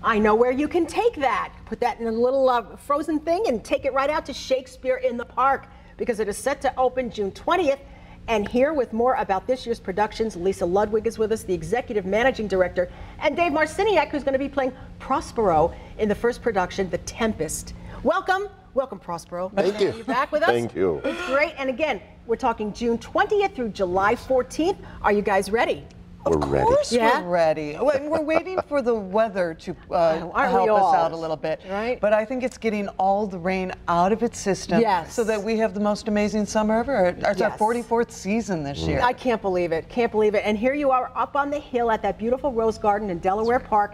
I know where you can take that. Put that in a little frozen thing and take it right out to Shakespeare in the Park, because it is set to open June 20th. And here with more about this year's productions, Lisa Ludwig is with us, the Executive Managing Director, and Dave Marciniak, who's going to be playing Prospero in the first production, The Tempest. Welcome. Welcome, Prospero. Thank you. You're back with us. Thank you. It's great. And again, we're talking June 20th through July 14th. Are you guys ready? We're ready. Of course Yeah? we're ready. We're waiting for the weather to help we all? us out a little bit. Right. But I think it's getting all the rain out of its system, Yes. so that we have the most amazing summer ever. It's our Yes. 44th season this year. I can't believe it. Can't believe it. And here you are up on the hill at that beautiful rose garden in Delaware Park.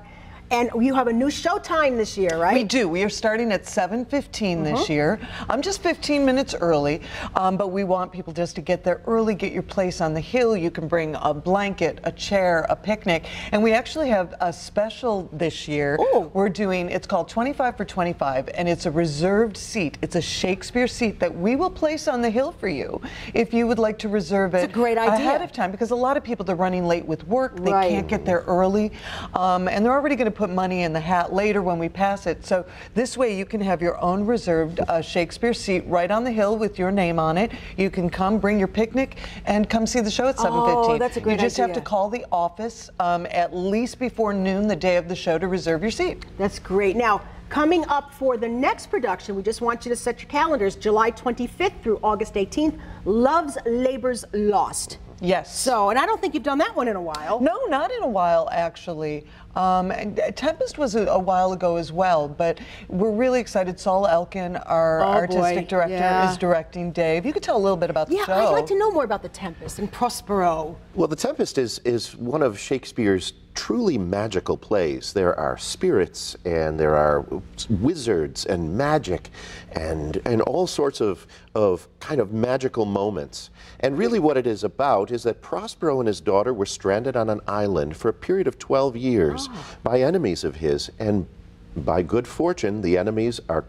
And you have a new showtime this year, right? We do. We are starting at 7:15 this year. I'm just 15 minutes early, but we want people just to get there early, get your place on the hill. You can bring a blanket, a chair, a picnic. And we actually have a special this year. Ooh. We're doing, it's called 25 for 25, and it's a reserved seat. It's a Shakespeare seat that we will place on the hill for you if you would like to reserve it It's a great idea. ahead of time, because a lot of people, they're running late with work. They Right. can't get there early, and they're already going to put money in the hat later when we pass it. So this way you can have your own reserved Shakespeare seat right on the hill with your name on it. You can come, bring your picnic, and come see the show at 7:15. Oh, that's a great You just have to idea. call the office at least before noon the day of the show to reserve your seat. That's great. Now, coming up for the next production, we just want you to set your calendars, July 25th through August 18th, Love's Labor's Lost. Yes. So, and I don't think you've done that one in a while. No, not in a while, actually. And Tempest was a while ago as well, but we're really excited. Saul Elkin, our artistic director, is directing. Dave, you could tell a little bit about the show. Yeah, I'd like to know more about The Tempest and Prospero. Well, The Tempest is one of Shakespeare's truly magical plays. There are spirits, and there are wizards and magic, and all sorts of kind of magical moments. And really what it is about is that Prospero and his daughter were stranded on an island for a period of 12 years by enemies of his, and by good fortune, the enemies are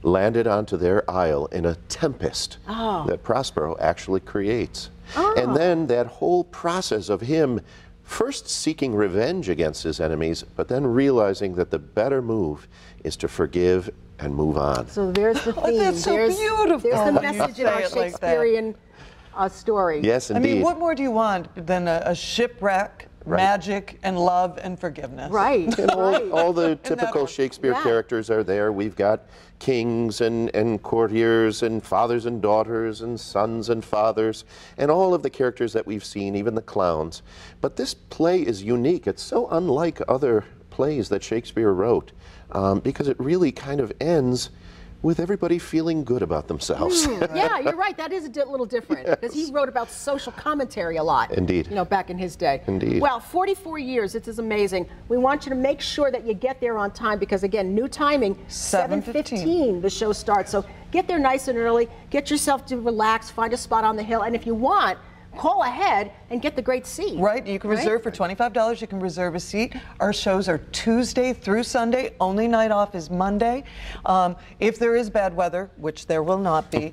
landed onto their isle in a tempest that Prospero actually creates. And then that whole process of him first seeking revenge against his enemies, but then realizing that the better move is to forgive and move on. So there's the theme. That's so beautiful. There's the when you message in say our it like that. Shakespearean story. Yes, I indeed. mean, what more do you want than a shipwreck, magic, and love and forgiveness? Right. And right. all the typical Shakespeare characters are there. We've got kings and courtiers and fathers and daughters and sons and fathers and all of the characters that we've seen, even the clowns. But this play is unique. It's so unlike other plays that Shakespeare wrote because it really kind of ends with everybody feeling good about themselves. Yeah, you're right. That is a little different because he wrote about social commentary a lot. Indeed. You know, back in his day. Indeed. Well, 44 years. This is amazing. We want you to make sure that you get there on time because, again, new timing, 7:15. The show starts. So get there nice and early. Get yourself to relax. Find a spot on the hill. And if you want, call ahead and get the great seat. Right, you can reserve for $25. You can reserve a seat. Our shows are Tuesday through Sunday. Only night off is Monday. If there is bad weather, which there will not be,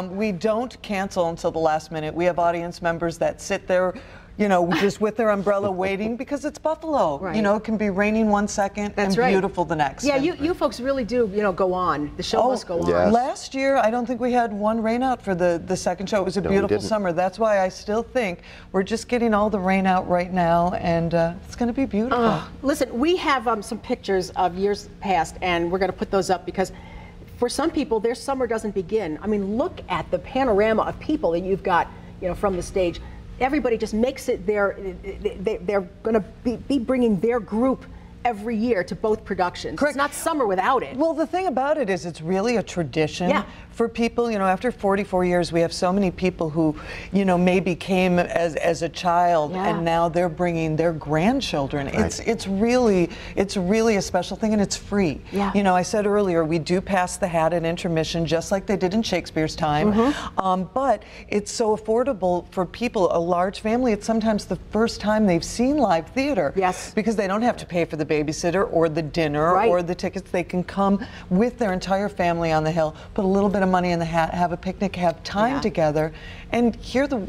we don't cancel until the last minute. We have audience members that sit there, you know, just with their umbrella waiting because it's Buffalo. Right. You know, it can be raining one second and beautiful the next. Yeah, you folks really do, you know, go on. The show must go on. yes. Last year, I don't think we had one rain out for the second show. It was a beautiful summer. That's why I still think we're just getting all the rain out right now, and it's going to be beautiful. Listen, we have some pictures of years past, and we're going to put those up because for some people, their summer doesn't begin. I mean, look at the panorama of people that you've got, you know, from the stage. Everybody just makes it they're going to be bringing their group every year to both productions. Correct. It's not summer without it. Well, the thing about it is it's really a tradition for people. You know, after 44 years, we have so many people who, you know, maybe came as a child and now they're bringing their grandchildren. Right. It's really a special thing, and it's free. You know, I said earlier, we do pass the hat at intermission just like they did in Shakespeare's time. But it's so affordable for people, a large family. It's sometimes the first time they've seen live theater. Yes. Because they don't have to pay for the babysitter or the dinner or the tickets. They can come with their entire family on the hill, put a little bit of money in the hat, have a picnic, have time together, and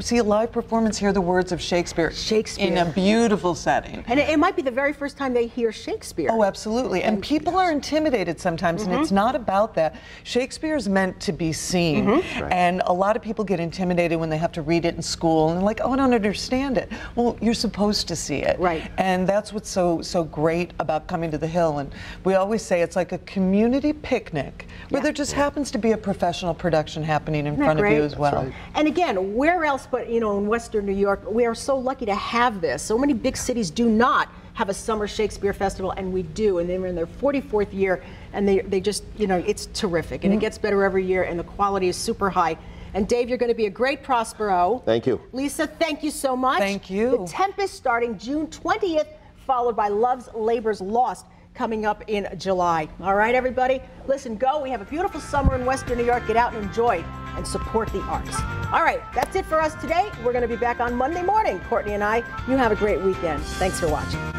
see a live performance, hear the words of Shakespeare in a beautiful setting. And it might be the very first time they hear Shakespeare. Oh, absolutely. And people are intimidated sometimes, and it's not about that. Shakespeare's meant to be seen, and a lot of people get intimidated when they have to read it in school, and they're like, oh, I don't understand it. Well, you're supposed to see it. Right. And that's what's so great about coming to the Hill. And we always say it's like a community picnic where there just happens to be a professional production happening in front of you as well. And again, where else but, you know, in Western New York, we are so lucky to have this. So many big cities do not have a summer Shakespeare festival, and we do. And they're in their 44th year, and they just, you know, it's terrific. And it gets better every year, and the quality is super high. And Dave, you're going to be a great Prospero. Thank you. Lisa, thank you so much. Thank you. The Tempest starting June 20th, followed by Love's Labor's Lost coming up in July. All right, everybody, listen, go. We have a beautiful summer in Western New York. Get out and enjoy and support the arts. All right, that's it for us today. We're going to be back on Monday morning. Courtney and I, you have a great weekend. Thanks for watching.